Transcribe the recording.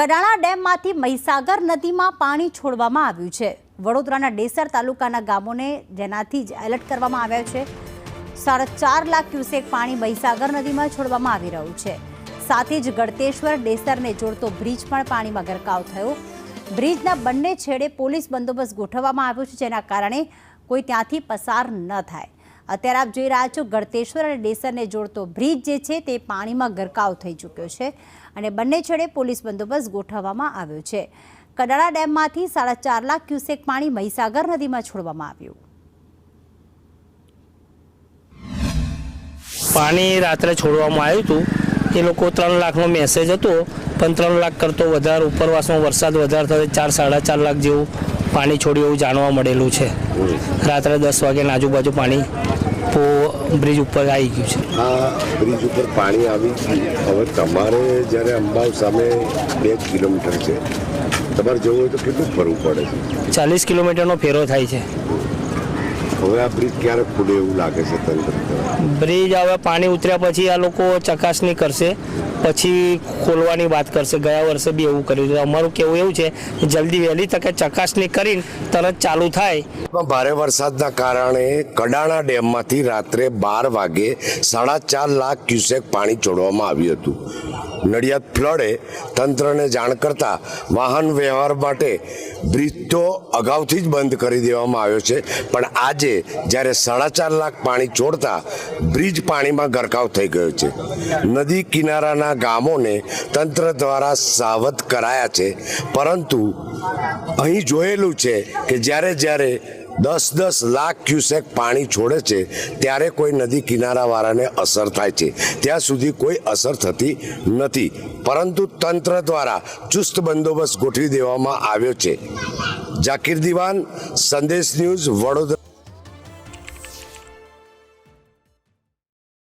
કડાણા ડેમમાંથી મહીસાગર નદીમાં પાણી છોડવામાં આવ્યું છે। વડોદરાના ડેસર તાલુકાના ગામોને જેનાથી જ એલર્ટ કરવામાં આવ્યા છે। 4.5 લાખ ક્યુસેક પાણી મહીસાગર નદીમાં છોડવામાં આવી રહ્યું છે। સાથે જ ગળતેશ્વર ડેસરને જોડતો બ્રિજ પણ પાણીમાં ગરકાવ થયો। બ્રિજના બંને છેડે પોલીસ બંદોબસ્ત ગોઠવવામાં આવ્યો છે, જેના કારણે કોઈ ત્યાંથી પસાર ન થાય। અત્યારે આપ જોઈ રહ્યા છો ગળતેશ્વર અને ડેસરને જોડતો બ્રિજ જે છે તે પાણીમાં ગરકાવ થઈ ચૂક્યો છે અને બંને છેડે પોલીસ બંદોબસ્ત ગોઠવવામાં આવ્યો છે। કડાણા ડેમમાંથી 4.5 લાખ ક્યુસેક પાણી મહીસાગર નદીમાં છોડવામાં આવ્યું। પાણી રાત્રે છોડવામાં આવ્યું હતું। એ લોકો 3 લાખનો મેસેજ હતો, પણ 3 લાખ કરતો વધારે ઉપરવાસમાં વરસાદ વધારે થયો 4-4.5 લાખ જેવું પાણી છોડ્યું એવું જાણવા મળેલું છે। રાત્રે 10 વાગ્યાની આજુબાજુ પાણી બ્રિજ ઉપર આવી ગયું છે। આ બ્રિજ ઉપર પાણી આવી ગયું। હવે તમારે જ્યારે અંબાવ સામે 2 કિલોમીટર છે, તમારે જવું હોય તો કેટલું ફરવું પડે છે? 40 કિલોમીટરનો ફેરો થાય છે। હવે આ બ્રિજ ક્યારે ખુલે એવું લાગે છે તંત્ર? બ્રિજ હવે પાણી ઉતર્યા પછી આ લોકો ચકાસણી કરશે, પછી ખોલવાની વાત કરશે। ગયા વર્ષે બી એવું કર્યું છે। અમારું કહેવું એવું છે કે જલ્દી વહેલી તકે ચકાસણી કરીને તરત ચાલુ થાય। ભારે વરસાદના કારણે કડાણા ડેમમાંથી રાત્રે 12 વાગે 4.5 લાખ ક્યુસેક પાણી છોડવામાં આવ્યું હતું। નડિયાદ ફ્લડે તંત્રને જાણ કરતા વાહન વ્યવહાર માટે બ્રિજ તો અગાઉથી જ બંધ કરી દેવામાં આવ્યો છે, પણ આજે જ્યારે 4.5 લાખ પાણી છોડતા બ્રિજ પાણીમાં ગરકાવ થઈ ગયો છે। નદી કિનારાના ગામોને તંત્ર દ્વારા સાવધ કરાયા છે, પરંતુ અહીં જોયેલું છે કે જ્યારે 10-10 લાખ ક્યુસેક પાણી છોડે છે ત્યારે કોઈ નદી કિનારાવાળાને અસર થાય છે, ત્યાં સુધી કોઈ અસર થતી નથી, પરંતુ તંત્ર દ્વારા ચુસ્ત બંદોબસ્ત ગોઠવી દેવામાં આવ્યો છે। જાકીર દિવાન, સંદેશ ન્યૂઝ, વડોદરા।